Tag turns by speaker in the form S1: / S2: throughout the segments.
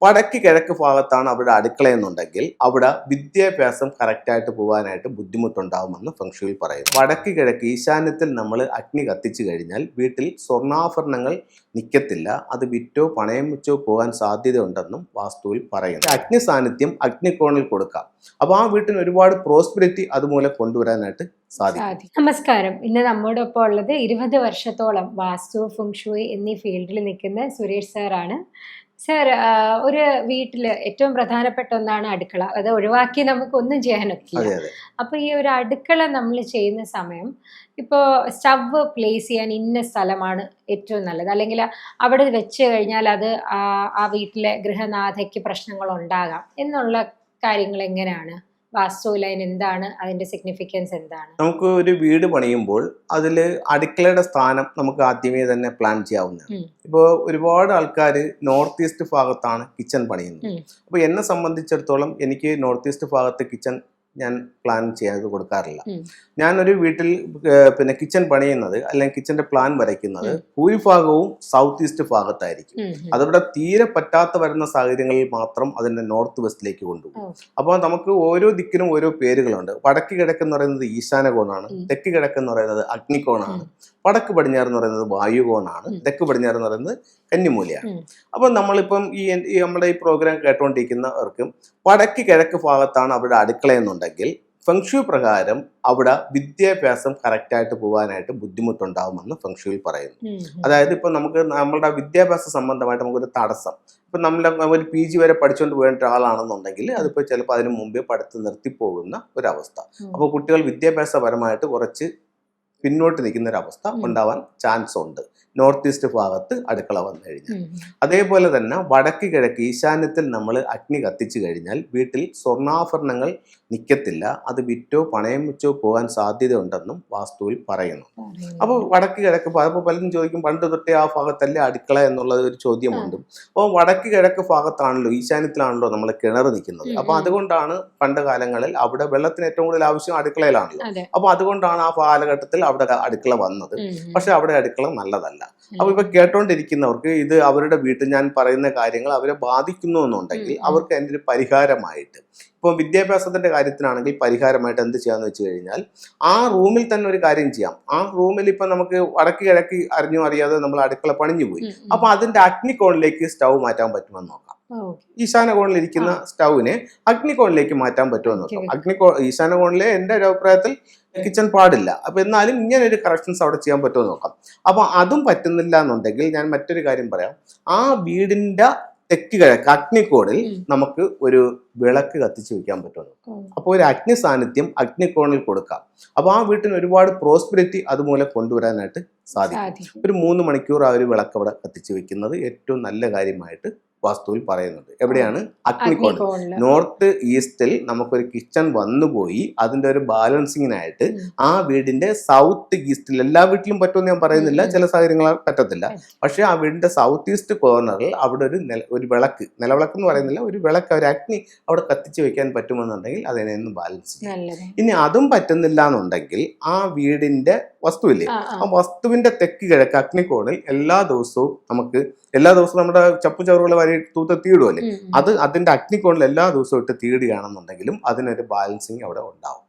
S1: വടക്ക് കിഴക്ക് ഭാഗത്താണ് അവിടെ അടുക്കളയെന്നുണ്ടെങ്കിൽ അവിടെ വിദ്യാഭ്യാസം കറക്റ്റായിട്ട് പോകാനായിട്ട് ബുദ്ധിമുട്ടുണ്ടാവുമെന്ന് ഫെങ്ഷുയിൽ പറയുന്നു. വടക്ക് കിഴക്ക് ഈശാന്യത്തിൽ നമ്മൾ അഗ്നി കത്തിച്ചു കഴിഞ്ഞാൽ വീട്ടിൽ സ്വർണ്ണാഭരണങ്ങൾ നിൽക്കത്തില്ല, അത് വിറ്റോ പണയം വെച്ചോ പോകാൻ സാധ്യതയുണ്ടെന്നും വാസ്തുവിൽ പറയുന്നു. അഗ്നി സാന്നിധ്യം അഗ്നികോണിൽ കൊടുക്കാം. അപ്പോൾ ആ വീട്ടിന് ഒരുപാട് പ്രോസ്പെരിറ്റി അതുമൂലം കൊണ്ടുവരാനായിട്ട് സാധിക്കും.
S2: നമസ്കാരം. ഇന്ന് നമ്മോടൊപ്പം ഉള്ളത് 20 വർഷത്തോളം വാസ്തു ഫെങ്ഷുയി എന്നീ ഫീൽഡിൽ നിൽക്കുന്ന സുരേഷ് സാറാണ്. സർ, ഒരു വീട്ടില് ഏറ്റവും പ്രധാനപ്പെട്ട ഒന്നാണ് അടുക്കള. അത് ഒഴിവാക്കി നമുക്കൊന്നും ചെയ്യാനൊക്കില്ല. അപ്പൊ ഈ ഒരു അടുക്കള നമ്മൾ ചെയ്യുന്ന സമയം ഇപ്പോൾ സ്റ്റവ് പ്ലേസ് ചെയ്യാൻ ഇന്ന സ്ഥലമാണ് ഏറ്റവും നല്ലത്, അല്ലെങ്കിൽ അവിടെ വെച്ച് കഴിഞ്ഞാൽ അത് ആ വീട്ടിലെ ഗൃഹനാഥയ്ക്ക് പ്രശ്നങ്ങൾ ഉണ്ടാകാം എന്നുള്ള കാര്യങ്ങൾ എങ്ങനെയാണ്? വാസ്തുവിൽ എന്താണ് അതിന്റെ സിഗ്നിഫിക്കൻസ് എന്താണ്?
S1: നമുക്ക് ഒരു വീട് പണിയുമ്പോൾ അതിൽ അടുക്കളയുടെ സ്ഥാനം നമുക്ക് ആദ്യമേ തന്നെ പ്ലാൻ ചെയ്യാവുന്നതാണ്. ഇപ്പോൾ ഒരുപാട് ആൾക്കാർ നോർത്ത് ഈസ്റ്റ് ഭാഗത്താണ് കിച്ചൺ പണിയുന്നത്. അപ്പോൾ എന്നെ സംബന്ധിച്ചിടത്തോളം എനിക്ക് നോർത്ത് ഈസ്റ്റ് ഭാഗത്ത് കിച്ചൺ ഞാൻ പ്ലാൻ ചെയ്യാതെ കൊടുക്കാറില്ല. ഞാനൊരു വീട്ടിൽ പിന്നെ കിച്ചൺ പണിയുന്നത് അല്ലെങ്കിൽ കിച്ചന്റെ പ്ലാൻ വരയ്ക്കുന്നത് ഭൂരിഭാഗവും സൗത്ത് ഈസ്റ്റ് ഭാഗത്തായിരിക്കും. അതവിടെ തീരെ പറ്റാത്ത വരുന്ന സാഹചര്യങ്ങളിൽ മാത്രം അതിന്റെ നോർത്ത് വെസ്റ്റിലേക്ക് കൊണ്ടുപോകും. അപ്പോൾ നമുക്ക് ഓരോ ദിക്കിനും ഓരോ പേരുകളുണ്ട്. വടക്ക് കിഴക്കെന്ന് പറയുന്നത് ഈശാനകോണാണ്, തെക്ക് കിഴക്കെന്ന് പറയുന്നത് അഗ്നികോണാണ്, വടക്ക് പടിഞ്ഞാറ് എന്ന് പറയുന്നത് വായുകോണാണ്, തെക്ക് പടിഞ്ഞാറ് എന്ന് പറയുന്നത് കന്നിമൂലയാണ്. അപ്പം നമ്മളിപ്പം ഈ നമ്മുടെ ഈ പ്രോഗ്രാം കേട്ടോണ്ടിരിക്കുന്നവർക്കും വടക്ക് കിഴക്ക് ഭാഗത്താണ് അവിടെ അടുക്കളയെന്നുണ്ടെങ്കിൽ ഫെങ്ഷു പ്രകാരം അവിടെ വിദ്യാഭ്യാസം കറക്റ്റായിട്ട് പോകാനായിട്ട് ബുദ്ധിമുട്ടുണ്ടാവുമെന്ന് ഫെങ്ഷുയിൽ പറയുന്നു. അതായത് ഇപ്പം നമ്മളുടെ വിദ്യാഭ്യാസ സംബന്ധമായിട്ട് നമുക്കൊരു തടസ്സം, ഇപ്പം ഒരു PG വരെ പഠിച്ചുകൊണ്ട് പോയിട്ട് ആളാണെന്നുണ്ടെങ്കിൽ അതിപ്പോൾ ചിലപ്പോൾ അതിന് മുമ്പേ പഠിത്തം നിർത്തിപ്പോകുന്ന ഒരവസ്ഥ. അപ്പോൾ കുട്ടികൾ വിദ്യാഭ്യാസപരമായിട്ട് കുറച്ച് പിന്നോട്ട് നിൽക്കുന്ന ഒരവസ്ഥ ഉണ്ടാവാൻ ചാൻസ് ഉണ്ട് നോർത്ത് ഈസ്റ്റ് ഭാഗത്ത് അടുക്കള വന്നു കഴിഞ്ഞാൽ. അതേപോലെ തന്നെ വടക്ക് കിഴക്ക് ഈശാന്യത്തിൽ നമ്മൾ അഗ്നി കത്തിച്ചു കഴിഞ്ഞാൽ വീട്ടിൽ സ്വർണ്ണാഭരണങ്ങൾ നിൽക്കത്തില്ല, അത് വിറ്റോ പണയം വെച്ചോ പോകാൻ സാധ്യതയുണ്ടെന്നും വാസ്തുവിൽ പറയുന്നു. അപ്പോൾ വടക്ക് കിഴക്ക് അപ്പോൾ പലരും ചോദിക്കും, പണ്ട് തൊട്ടേ ആ ഭാഗത്തല്ലേ അടുക്കള എന്നുള്ളത് ഒരു ചോദ്യമുണ്ട്. അപ്പോൾ വടക്ക് കിഴക്ക് ഭാഗത്താണല്ലോ, ഈശാന്യത്തിലാണല്ലോ നമ്മൾ കിണർ നിൽക്കുന്നത്. അപ്പോൾ അതുകൊണ്ടാണ് പണ്ട് കാലങ്ങളിൽ അവിടെ വെള്ളത്തിന് ഏറ്റവും കൂടുതൽ ആവശ്യം അടുക്കളയിലാണല്ലോ. അപ്പോൾ അതുകൊണ്ടാണ് ആ കാലഘട്ടത്തിൽ അവിടെ അടുക്കള വന്നത്. പക്ഷെ അവിടെ അടുക്കള നല്ലതല്ല. അപ്പൊ ഇപ്പൊ കേട്ടോണ്ടിരിക്കുന്നവർക്ക് ഇത് അവരുടെ വീട്ടിൽ ഞാൻ പറയുന്ന കാര്യങ്ങൾ അവരെ ബാധിക്കുന്നു എന്നുണ്ടെങ്കിൽ അവർക്ക് അതിൻ്റെ ഒരു പരിഹാരമായിട്ട്, ഇപ്പം വിദ്യാഭ്യാസത്തിന്റെ കാര്യത്തിനാണെങ്കിൽ പരിഹാരമായിട്ട് എന്ത് ചെയ്യാന്ന് വെച്ച് കഴിഞ്ഞാൽ ആ റൂമിൽ തന്നെ ഒരു കാര്യം ചെയ്യാം. ആ റൂമിൽ ഇപ്പൊ നമുക്ക് വടക്ക് കിഴക്ക് അറിയാതെ നമ്മൾ അടുക്കള പണിഞ്ഞു പോയി, അപ്പൊ അതിന്റെ അഗ്നികോണിലേക്ക് സ്റ്റൗ മാറ്റാൻ പറ്റുമെന്ന് നോക്കാം. ഈശാന കോണിലിരിക്കുന്ന സ്റ്റൗവിനെ അഗ്നികോണിലേക്ക് മാറ്റാൻ പറ്റുമെന്ന് നോക്കാം. ഈശാന കോണിലെ എൻ്റെ ഒരു അഭിപ്രായത്തിൽ കിച്ചൺ പാടില്ല. അപ്പൊ എന്നാലും ഇങ്ങനെ ഒരു കറക്ഷൻസ് അവിടെ ചെയ്യാൻ പറ്റുമെന്ന് നോക്കാം. അപ്പൊ അതും പറ്റുന്നില്ല എന്നുണ്ടെങ്കിൽ ഞാൻ മറ്റൊരു കാര്യം പറയാം. ആ വീടിന്റെ തെക്ക് കിഴക്ക് അഗ്നികോണിൽ നമുക്ക് ഒരു വിളക്ക് കത്തിച്ച് വെക്കാൻ പറ്റുമെന്ന്. അപ്പോൾ ഒരു അഗ്നി സാന്നിധ്യം അഗ്നികോണിൽ കൊടുക്കാം. അപ്പോൾ ആ വീട്ടിന് ഒരുപാട് പ്രോസ്പെരിറ്റി അതുമൂലം കൊണ്ടുവരാനായിട്ട് സാധിക്കും. ഒരു 3 മണിക്കൂർ ആ ഒരു വിളക്ക് അവിടെ കത്തിച്ച് വെക്കുന്നത് ഏറ്റവും നല്ല കാര്യമായിട്ട് വാസ്തുവിൽ പറയുന്നുണ്ട്. എവിടെയാണ്? അഗ്നികോൺ. നോർത്ത് ഈസ്റ്റിൽ നമുക്കൊരു കിച്ചൺ വന്നുപോയി, അതിന്റെ ഒരു ബാലൻസിങ്ങിനായിട്ട് ആ വീടിന്റെ സൗത്ത് ഈസ്റ്റിൽ, എല്ലാ വീട്ടിലും പറ്റുമെന്ന് ഞാൻ പറയുന്നില്ല, ചില സാഹചര്യങ്ങൾ പറ്റത്തില്ല, പക്ഷെ ആ വീടിന്റെ സൗത്ത് ഈസ്റ്റ് കോർണറിൽ അവിടെ ഒരു വിളക്ക്, നിലവിളക്ക് എന്ന് പറയുന്നില്ല, ഒരു വിളക്ക്, ഒരു അഗ്നി അവിടെ കത്തിച്ച് വെക്കാൻ പറ്റുമെന്നുണ്ടെങ്കിൽ അതിനെ ബാലൻസ് ചെയ്യും. ഇനി അതും പറ്റുന്നില്ല എന്നുണ്ടെങ്കിൽ ആ വീടിന്റെ വസ്തുവില്ലേ, ആ വസ്തുവിന്റെ തെക്ക് കിഴക്ക് അഗ്നികോണിൽ എല്ലാ ദിവസവും നമ്മുടെ ചപ്പു ചവറുകൾ വരെ തീടുമല്ലേ, അതിന്റെ അഗ്നികോണിൽ എല്ലാ ദിവസവും ഇട്ട് തീടുകയാണെന്നുണ്ടെങ്കിലും അതിനൊരു ബാലൻസിങ് അവിടെ ഉണ്ടാവും.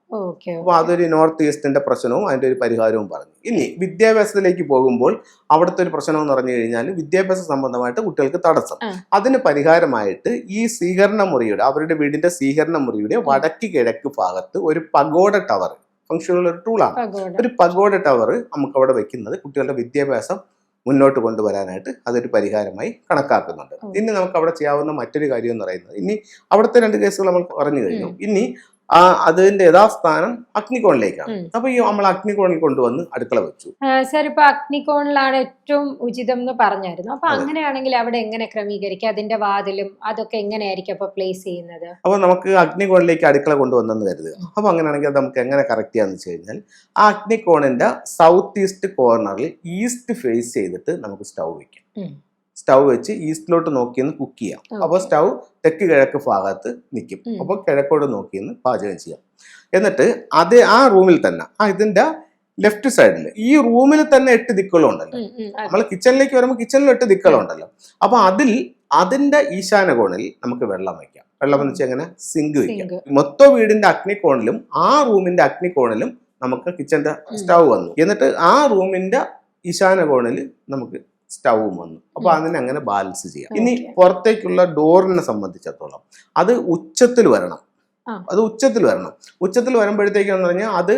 S1: അപ്പൊ അതൊരു നോർത്ത് ഈസ്റ്റിന്റെ പ്രശ്നവും അതിന്റെ ഒരു പരിഹാരവും പറഞ്ഞു. ഇനി വിദ്യാഭ്യാസത്തിലേക്ക് പോകുമ്പോൾ അവിടുത്തെ ഒരു പ്രശ്നം എന്ന് പറഞ്ഞു കഴിഞ്ഞാൽ വിദ്യാഭ്യാസ സംബന്ധമായിട്ട് കുട്ടികൾക്ക് തടസ്സം. അതിന് പരിഹാരമായിട്ട് ഈ സ്വീകരണ മുറിയുടെ, അവരുടെ വീടിന്റെ സ്വീകരണ മുറിയുടെ വടക്ക് കിഴക്ക് ഭാഗത്ത് ഒരു പഗോഡ ടവർ, ഫംഗ്ഷനുള്ള ഒരു ടൂളാണ്, ഒരു പഗോഡ ടവർ നമുക്ക് അവിടെ വെക്കുന്നത് കുട്ടികളുടെ വിദ്യാഭ്യാസം മുന്നോട്ട് കൊണ്ടുവരാനായിട്ട് അതൊരു പരിഹാരമായി കണക്കാക്കുന്നുണ്ട്. ഇനി നമുക്ക് അവിടെ ചെയ്യാവുന്ന മറ്റൊരു കാര്യം എന്ന് പറയുന്നത്, ഇനി അവിടുത്തെ 2 കേസുകൾ നമ്മൾ പറഞ്ഞു കഴിഞ്ഞു. ഇനി അതിന്റെ യഥാസ്ഥാനം അഗ്നികോണിലേക്കാണ്. അപ്പൊ ഈ നമ്മൾ അഗ്നികോണിൽ കൊണ്ടുവന്ന് അടുക്കള വെച്ചു.
S2: സർ, ഇപ്പൊ അഗ്നികോണിലാണ് ഏറ്റവും ഉചിതം എന്ന് പറഞ്ഞായിരുന്നു. അപ്പൊ അങ്ങനെയാണെങ്കിൽ അവിടെ എങ്ങനെ ക്രമീകരിക്കുക? അതിന്റെ വാതിലും അതൊക്കെ എങ്ങനെയായിരിക്കും അപ്പൊ പ്ലേസ് ചെയ്യുന്നത്?
S1: അപ്പൊ നമുക്ക് അഗ്നികോണിലേക്ക് അടുക്കള കൊണ്ടുവന്നെന്ന് കരുതുക. അപ്പൊ അങ്ങനെയാണെങ്കിൽ അത് നമുക്ക് എങ്ങനെ കറക്റ്റ് ചെയ്യാന്ന് വെച്ച് കഴിഞ്ഞാൽ ആ അഗ്നികോണിന്റെ സൗത്ത് ഈസ്റ്റ് കോർണറിൽ ഈസ്റ്റ് ഫേസ് ചെയ്തിട്ട് നമുക്ക് സ്റ്റൗ വെക്കാം. സ്റ്റൗ വെച്ച് ഈസ്റ്റിലോട്ട് നോക്കിയെന്ന് കുക്ക് ചെയ്യാം. അപ്പോൾ സ്റ്റൗ തെക്ക് കിഴക്ക് ഭാഗത്ത് നിൽക്കും. അപ്പോൾ കിഴക്കോട്ട് നോക്കിയെന്ന് പാചകം ചെയ്യാം. എന്നിട്ട് ആ റൂമിൽ തന്നെ ഇതിന്റെ ലെഫ്റ്റ് സൈഡിൽ ഈ റൂമിൽ തന്നെ 8 ദിക്കുകളുണ്ടല്ലോ. നമ്മൾ കിച്ചണിലേക്ക് വരുമ്പോൾ കിച്ചണിൽ 8 ദിക്കുകളുണ്ടല്ലോ. അപ്പൊ അതിൽ അതിന്റെ ഈശാന കോണിൽ നമുക്ക് വെള്ളം വയ്ക്കാം. വെള്ളം എന്ന് വെച്ചാൽ എങ്ങനെ, സിങ്ക് വയ്ക്കാം.
S2: സിങ്ക്.
S1: മൊത്തം വീടിന്റെ അഗ്നികോണിലും ആ റൂമിന്റെ അഗ്നികോണിലും നമുക്ക് കിച്ചന്റെ സ്റ്റൗ വന്നു. എന്നിട്ട് ആ റൂമിന്റെ ഈശാന കോണിൽ നമുക്ക് സ്റ്റൗവും വന്നു. അപ്പൊ അതിനെ അങ്ങനെ ബാലൻസ് ചെയ്യാം. ഇനി പുറത്തേക്കുള്ള ഡോറിനെ സംബന്ധിച്ചിടത്തോളം അത് ഉച്ചത്തിൽ വരണം. ഉച്ചത്തിൽ വരുമ്പോഴത്തേക്കെന്ന് പറഞ്ഞാൽ അത്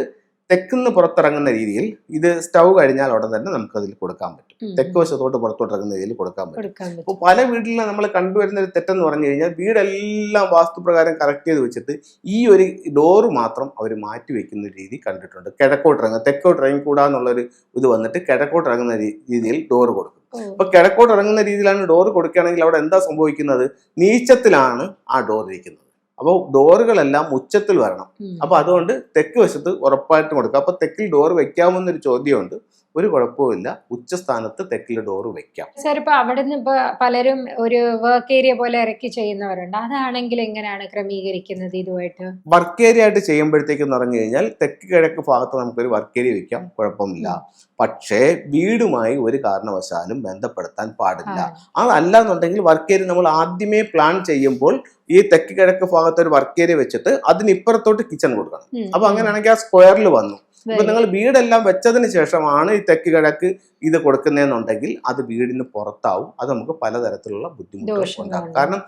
S1: തെക്കുന്ന് പുറത്തിറങ്ങുന്ന രീതിയിൽ, ഇത് സ്റ്റൗ കഴിഞ്ഞാൽ ഉടൻ തന്നെ നമുക്ക് അതിൽ കൊടുക്കാൻ പറ്റും. തെക്ക് വശത്തോട്ട് പുറത്തോട്ടിറങ്ങുന്ന രീതിയിൽ കൊടുക്കാൻ പറ്റും. അപ്പോൾ പല വീട്ടിലും നമ്മൾ കണ്ടുവരുന്ന ഒരു തെറ്റെന്ന് പറഞ്ഞു കഴിഞ്ഞാൽ വീടെല്ലാം വാസ്തുപ്രകാരം കറക്റ്റ് ചെയ്ത് വെച്ചിട്ട് ഈ ഒരു ഡോറ് മാത്രം അവർ മാറ്റി വെക്കുന്ന രീതി കണ്ടിട്ടുണ്ട്. കിഴക്കോട്ടിറങ്ങുക, തെക്കോട്ട് ഇറങ്ങിക്കൂടാന്നുള്ളൊരു ഇത് വന്നിട്ട് കിഴക്കോട്ടിറങ്ങുന്ന രീതിയിൽ ഡോറ് കൊടുക്കും. അപ്പൊ കിഴക്കോട്ട് ഇറങ്ങുന്ന രീതിയിലാണ് ഡോറ് കൊടുക്കുകയാണെങ്കിൽ അവിടെ എന്താ സംഭവിക്കുന്നത്, നീച്ചത്തിലാണ് ആ ഡോർ ഇരിക്കുന്നത്. അപ്പോൾ ഡോറുകളെല്ലാം ഉച്ചത്തിൽ വരണം. അപ്പൊ അതുകൊണ്ട് തെക്ക് വശത്ത് ഉറപ്പായിട്ടും കൊടുക്കുക. അപ്പൊ തെക്കിൽ ഡോർ വെക്കാമെന്നൊരു ചോദ്യമുണ്ട്. ഒരു കുഴപ്പമില്ല, ഉച്ചസ്ഥാനത്ത് തെക്കിൽ ഡോറ് വെക്കാം.
S2: സാർ, ഇപ്പൊ അവിടെ നിന്ന് ഇപ്പൊ പലരും ഒരു വർക്ക് ഏരിയ പോലെ ഇറക്കി ചെയ്യുന്നവരുണ്ട്. അതാണെങ്കിൽ എങ്ങനെയാണ് ക്രമീകരിക്കുന്നത് ഇതുമായിട്ട്?
S1: വർക്ക് ഏരിയ ആയിട്ട് ചെയ്യുമ്പോഴത്തേക്കെന്ന് പറഞ്ഞു കഴിഞ്ഞാൽ തെക്ക് കിഴക്ക് ഭാഗത്ത് നമുക്കൊരു വർക്ക് ഏരിയ വെക്കാം, കുഴപ്പമില്ല. പക്ഷേ വീടുമായി ഒരു കാരണവശാലും ബന്ധപ്പെടുത്താൻ പാടില്ല. അതല്ല എന്നുണ്ടെങ്കിൽ വർക്ക് ഏരിയ നമ്മൾ ആദ്യമേ പ്ലാൻ ചെയ്യുമ്പോൾ ഈ തെക്ക് കിഴക്ക് ഭാഗത്ത് ഒരു വർക്ക് ഏരിയ വെച്ചിട്ട് അതിനിപ്പുറത്തോട്ട് കിച്ചൺ കൊടുക്കണം. അപ്പൊ അങ്ങനെയാണെങ്കിൽ ആ സ്ക്വയറിൽ വന്നു. ഇപ്പൊ നിങ്ങൾ വീടെല്ലാം വെച്ചതിന് ശേഷമാണ് ഈ തെക്ക് കിഴക്ക് ഇത് കൊടുക്കുന്നതെന്നുണ്ടെങ്കിൽ അത് വീടിന് പുറത്താവും. അത് നമുക്ക് പലതരത്തിലുള്ള ബുദ്ധിമുട്ടുകൾ ഉണ്ടാകും. കാരണം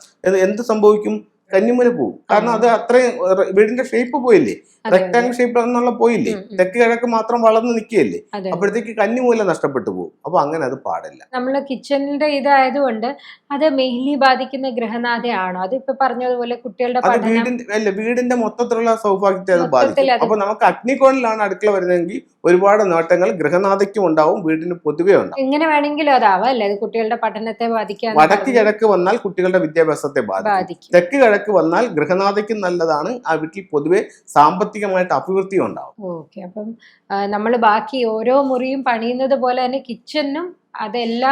S1: എന്ത് സംഭവിക്കും, കന്നിമൂല പോവും. കാരണം അത് അത്രയും വീടിന്റെ ഷേപ്പ് പോയില്ലേ, റെക്ടാങ്കിൾ ഷേപ്പ് എന്നുള്ള പോയില്ലേ, തെക്ക് കിഴക്ക് മാത്രം വളർന്ന് നിൽക്കുകയല്ലേ. അപ്പോഴത്തേക്ക് കന്നിമൂല നഷ്ടപ്പെട്ടു പോകും. അപ്പൊ അങ്ങനെ അത് പാടില്ല.
S2: നമ്മള് കിച്ചണിന്റെ ഇതായതുകൊണ്ട് അത് മെയിൻലി ബാധിക്കുന്ന ഗ്രഹനാഥയാണോ? അത് ഇപ്പൊ പറഞ്ഞതുപോലെ കുട്ടികളുടെ
S1: വീടിന്റെ മൊത്തത്തിലുള്ള സൗഭാഗ്യത്തെ അത് ബാധിക്കും. അപ്പൊ നമുക്ക് അഗ്നികോണിലാണ് അടുക്കള വരുന്നതെങ്കിൽ ഒരുപാട് നേട്ടങ്ങൾ ഗൃഹനാഥയ്ക്കും ഉണ്ടാവും, വീടിന് പൊതുവെ ഉണ്ടാവും.
S2: എങ്ങനെ വേണമെങ്കിലും അതാവാം അല്ലേ, അത് കുട്ടികളുടെ പഠനത്തെ ബാധിക്കാൻ.
S1: വടക്ക് കിഴക്ക് വന്നാൽ കുട്ടികളുടെ വിദ്യാഭ്യാസത്തെ ബാധിക്കും. തെക്ക് കിഴക്ക് വന്നാൽ ഗൃഹനാഥയ്ക്കും നല്ലതാണ്, ആ വീട്ടിൽ പൊതുവെ സാമ്പത്തികമായിട്ട് അഭിവൃദ്ധി ഉണ്ടാവും.
S2: ഓക്കെ. അപ്പം നമ്മൾ ബാക്കി ഓരോ മുറിയും പണിയുന്നത് പോലെ തന്നെ കിച്ചണിനും അതെല്ലാ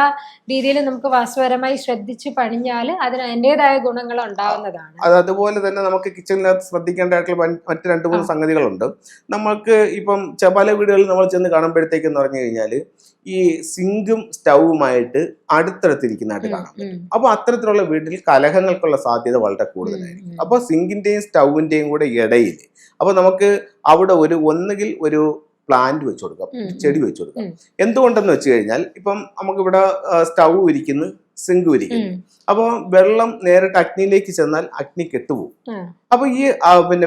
S2: രീതിയിലും നമുക്ക് വാസ്തുപരമായി ശ്രദ്ധിച്ച് പണിഞ്ഞാൽ അതിന് അതിൻ്റെതായ ഗുണങ്ങൾ ഉണ്ടാവുന്നതാണ്.
S1: അതുപോലെ തന്നെ നമുക്ക് കിച്ചണിനകത്ത് ശ്രദ്ധിക്കേണ്ടതായിട്ടുള്ള മറ്റ് 2-3 സംഗതികളുണ്ട്. നമ്മൾക്ക് ഇപ്പം പല വീടുകളിൽ നമ്മൾ ചെന്ന് കാണുമ്പോഴത്തേക്കെന്ന് പറഞ്ഞു കഴിഞ്ഞാൽ ഈ സിങ്കും സ്റ്റൗവുമായിട്ട് അടുത്തടുത്തിരിക്കുന്നതായിട്ട് കാണാൻ പറ്റും. അപ്പൊ അത്തരത്തിലുള്ള വീട്ടിൽ കലഹങ്ങൾക്കുള്ള സാധ്യത വളരെ കൂടുതലായിരിക്കും. അപ്പൊ സിങ്കിന്റെയും സ്റ്റൗവിന്റെയും കൂടെ ഇടയിൽ അപ്പൊ നമുക്ക് അവിടെ ഒന്നുകിൽ ഒരു പ്ലാന്റ് വെച്ചു കൊടുക്കാം, ചെടി വെച്ചു കൊടുക്കാം. എന്തുകൊണ്ടെന്ന് വെച്ച് കഴിഞ്ഞാൽ ഇപ്പം നമുക്കിവിടെ സ്റ്റൗ ഇരിക്കുന്നു, സിങ്ക് ഇരിക്കുന്നു. അപ്പൊ വെള്ളം നേരിട്ട് അഗ്നിയിലേക്ക് ചെന്നാൽ അഗ്നി കെട്ടുപോകും. അപ്പൊ ഈ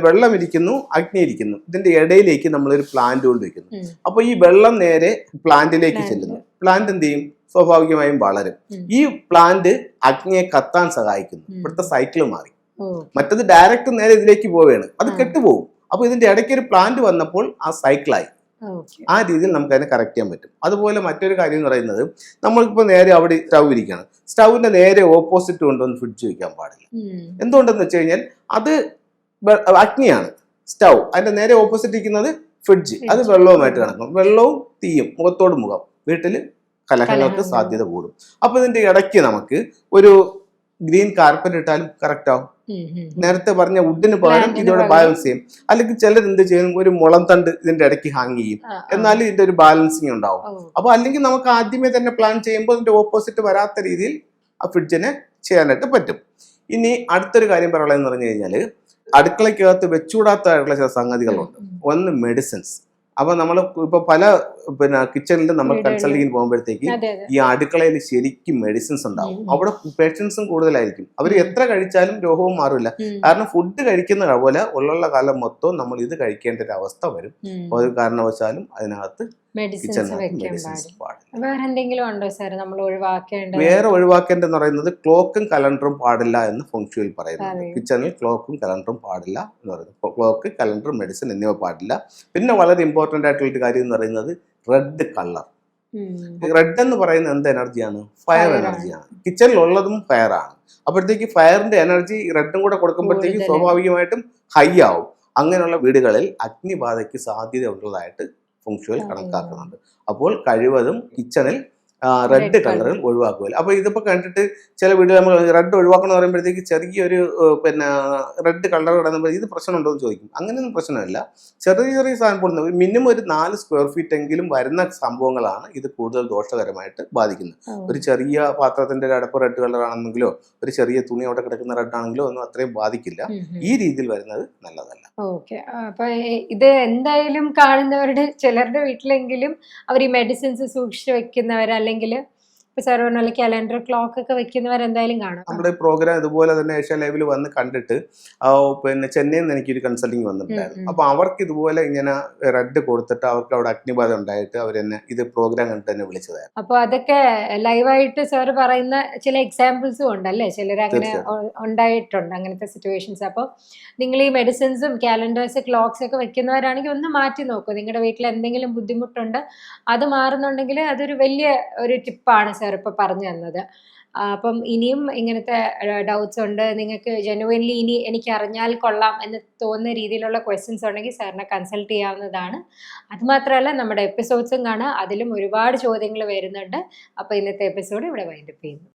S1: വെള്ളം ഇരിക്കുന്നു, അഗ്നി ഇരിക്കുന്നു, ഇതിന്റെ ഇടയിലേക്ക് നമ്മളൊരു പ്ലാന്റ് കൊണ്ട് വെക്കുന്നു. അപ്പൊ ഈ വെള്ളം നേരെ പ്ലാന്റിലേക്ക് ചെല്ലുന്നു. പ്ലാന്റ് എന്ത് ചെയ്യും, സ്വാഭാവികമായും വളരും. ഈ പ്ലാന്റ് അഗ്നിയെ കത്താൻ സഹായിക്കുന്നു. ഇവിടുത്തെ സൈക്കിള് മാറി. മറ്റത് ഡയറക്റ്റ് നേരെ ഇതിലേക്ക് പോവുകയാണ്, അത് കെട്ടുപോകും. അപ്പൊ ഇതിന്റെ ഇടയ്ക്ക് ഒരു പ്ലാന്റ് വന്നപ്പോൾ ആ സൈക്കിളായി. ആ രീതിയിൽ നമുക്ക് അതിനെ കറക്റ്റ് ചെയ്യാൻ പറ്റും. അതുപോലെ മറ്റൊരു കാര്യം എന്ന് പറയുന്നത്, നമ്മൾക്കിപ്പോ നേരെ അവിടെ സ്റ്റൗ ഇരിക്കുകയാണ്, സ്റ്റൗവിന്റെ നേരെ ഓപ്പോസിറ്റ് കൊണ്ടുവന്ന് ഫ്രിഡ്ജ് വെക്കാൻ പാടില്ല. എന്തുകൊണ്ടെന്ന് വെച്ച് കഴിഞ്ഞാൽ അത് അഗ്നിയാണ് സ്റ്റൗ, അതിന്റെ നേരെ ഓപ്പോസിറ്റ് ഇരിക്കുന്നത് ഫ്രിഡ്ജ്, അത് വെള്ളവുമായിട്ട് കണക്കും. വെള്ളവും തീയും മുഖത്തോട് മുഖം, വീട്ടിൽ കലഹങ്ങൾക്ക് സാധ്യത കൂടും. അപ്പൊ ഇതിന്റെ ഇടയ്ക്ക് നമുക്ക് ഒരു ഗ്രീൻ കാർപ്പറ്റ് ഇട്ടാലും കറക്റ്റ് ആവും. നേരത്തെ പറഞ്ഞ വുഡിന് പകരം ഇതോടെ ബാലൻസ് ചെയ്യും. അല്ലെങ്കിൽ ചിലർ എന്ത് ചെയ്യും, ഒരു മുളം തണ്ട് ഇതിന്റെ ഇടയ്ക്ക് ഹാങ് ചെയ്യും, എന്നാലും ഇതിന്റെ ഒരു ബാലൻസിങ് ഉണ്ടാവും. അപ്പൊ അല്ലെങ്കിൽ നമുക്ക് ആദ്യമേ തന്നെ പ്ലാൻ ചെയ്യുമ്പോൾ ഇതിന്റെ ഓപ്പോസിറ്റ് വരാത്ത രീതിയിൽ ആ ഫ്രിഡ്ജിനെ ചെയ്യാനായിട്ട് പറ്റും. ഇനി അടുത്തൊരു കാര്യം പറയാനുള്ളതെന്ന് പറഞ്ഞു കഴിഞ്ഞാൽ, അടുക്കളയ്ക്കകത്ത് വെച്ചുകൂടാത്തതായിട്ടുള്ള ചില സംഗതികളുണ്ട്. ഒന്ന് മെഡിസിൻസ്. അപ്പൊ നമ്മൾ ഇപ്പൊ പല കിച്ചണിൽ നമ്മൾ കൺസൾട്ടിങ്ങിന് പോകുമ്പോഴത്തേക്ക് ഈ അടുക്കളയിൽ ശരിക്കും മെഡിസിൻസ് ഉണ്ടാവും. അവിടെ പേഷ്യൻസും കൂടുതലായിരിക്കും. അവർ എത്ര കഴിച്ചാലും രോഗവും മാറില്ല. കാരണം ഫുഡ് കഴിക്കുന്ന പോലെ ഉള്ള കാലം മൊത്തം നമ്മൾ ഇത് കഴിക്കേണ്ട ഒരു അവസ്ഥ വരും. ഒരു കാരണവശാലും അതിനകത്ത് വേറെ ഒഴിവാക്കേണ്ടെന്ന് പറയുന്നത് ക്ലോക്കും കലണ്ടറും പാടില്ല എന്ന് ഫെങ്ഷുയിൽ പറയുന്നത്. കിച്ചണിൽ ക്ലോക്കും കലണ്ടറും പാടില്ല എന്ന് പറയുന്നത്. ക്ലോക്ക്, കലണ്ടർ, മെഡിസിൻ എന്നിവ പാടില്ല. പിന്നെ വളരെ ഇമ്പോർട്ടന്റ് ആയിട്ടുള്ള കാര്യം എന്ന് പറയുന്നത് റെഡ് കളർ. റെഡ് എന്ന് പറയുന്നത് എന്ത് എനർജിയാണ്? ഫയർ എനർജിയാണ്. കിച്ചണിൽ ഉള്ളതും ഫയർ ആണ്. അപ്പോഴത്തേക്ക് ഫയറിന്റെ എനർജി റെഡും കൂടെ കൊടുക്കുമ്പോഴത്തേക്ക് സ്വാഭാവികമായിട്ടും ഹൈ ആവും. അങ്ങനെയുള്ള വീടുകളിൽ അഗ്നിബാധയ്ക്ക് സാധ്യത ഉള്ളതായിട്ട് ഫെങ്ഷുയിൽ കണക്കാക്കുന്നുണ്ട്. അപ്പോൾ കഴിവതും കിച്ചണിൽ റെഡ് കളറുകൾ ഒഴിവാക്കുമല്ലോ. അപ്പോൾ ഇതിപ്പോൾ കണ്ടിട്ട് ചില വീഡിയോ നമ്മൾ റെഡ് ഒഴിവാക്കണം എന്ന് പറയുമ്പോഴത്തേക്ക് ചെറിയൊരു പിന്നെ റെഡ് കളർ കിടന്നുമ്പോൾ ഇത് പ്രശ്നമുണ്ടോ എന്ന് ചോദിക്കും. അങ്ങനെയൊന്നും പ്രശ്നമില്ല. ചെറിയ ചെറിയ സാധനം പൊടുന്നത് മിനിമം ഒരു 4 സ്ക്വയർ ഫീറ്റ് എങ്കിലും വരുന്ന സംഭവങ്ങളാണ് ഇത് കൂടുതൽ ദോഷകരമായിട്ട് ബാധിക്കുന്നത്. ഒരു ചെറിയ പാത്രത്തിന്റെ ഒരു അടപ്പ് റെഡ് കളർ ആണെന്നെങ്കിലോ ഒരു ചെറിയ തുണി അവിടെ കിടക്കുന്ന റെഡ് ആണെങ്കിലോ ഒന്നും അത്രയും ബാധിക്കില്ല. ഈ രീതിയിൽ വരുന്നത് നല്ലതല്ല.
S2: ഓക്കെ. അപ്പൊ ഇത് എന്തായാലും കാണുന്നവരുടെ ചിലരുടെ വീട്ടിലെങ്കിലും അവർ ഈ മെഡിസിൻസ് സൂക്ഷിച്ചു വെക്കുന്നവർ, അല്ലെങ്കിൽ ഇപ്പൊ സാർ പറഞ്ഞ കലണ്ടർ ക്ലോക്ക് ഒക്കെ വെക്കുന്നവർ എന്തായാലും കാണും.
S1: നമ്മുടെ പ്രോഗ്രാം ഇതുപോലെ തന്നെ ഏഷ്യ ലൈവിൽ വന്ന് കണ്ടിട്ട് പിന്നെ ചെന്നൈയിൽ നിന്ന് എനിക്കൊരു കൺസൾട്ടിങ് വന്നിട്ടുണ്ടായിരുന്നു. അപ്പൊ അവർക്ക് ഇതുപോലെ ഇങ്ങനെ റെഡ് കൊടുത്തിട്ട് അവർക്ക് അവിടെ അഗ്നിബാധ ഉണ്ടായിട്ട് അവരെന്നെ ഇത് പ്രോഗ്രാം കണ്ടിട്ട് തന്നെ വിളിച്ചതായിരുന്നു.
S2: അപ്പൊ അതൊക്കെ ലൈവായിട്ട് സാർ പറയുന്ന ചില എക്സാമ്പിൾസും ഉണ്ടല്ലേ, ചിലർ അങ്ങനെ ഉണ്ടായിട്ടുണ്ട് അങ്ങനത്തെ സിറ്റുവേഷൻസ്. അപ്പൊ നിങ്ങൾ ഈ മെഡിസിൻസും കാലണ്ടേഴ്സ് ക്ലോക്സ് ഒക്കെ വെക്കുന്നവരാണെങ്കിൽ ഒന്ന് മാറ്റി നോക്കൂ. നിങ്ങളുടെ വീട്ടിൽ എന്തെങ്കിലും ബുദ്ധിമുട്ടുണ്ട്, അത് മാറുന്നുണ്ടെങ്കിൽ അതൊരു വലിയ ഒരു ടിപ്പാണ് സാർ ഇപ്പൊ പറഞ്ഞു തന്നത്. അപ്പം ഇനിയും ഇങ്ങനത്തെ ഡൗട്ട്സ് ഉണ്ട്, നിങ്ങൾക്ക് ജെനുവൻലി ഇനി എനിക്ക് അറിഞ്ഞാൽ കൊള്ളാം എന്ന് തോന്നുന്ന രീതിയിലുള്ള ക്വസ്റ്റ്യൻസ് ഉണ്ടെങ്കിൽ സാറിനെ കൺസൾട്ട് ചെയ്യാവുന്നതാണ്. അതുമാത്രമല്ല നമ്മുടെ എപ്പിസോഡ്സും കാണാം, അതിലും ഒരുപാട് ചോദ്യങ്ങൾ വരുന്നുണ്ട്. അപ്പോൾ ഇന്നത്തെ എപ്പിസോഡ് ഇവിടെ വൈൻഡപ്പ് ചെയ്യുന്നു.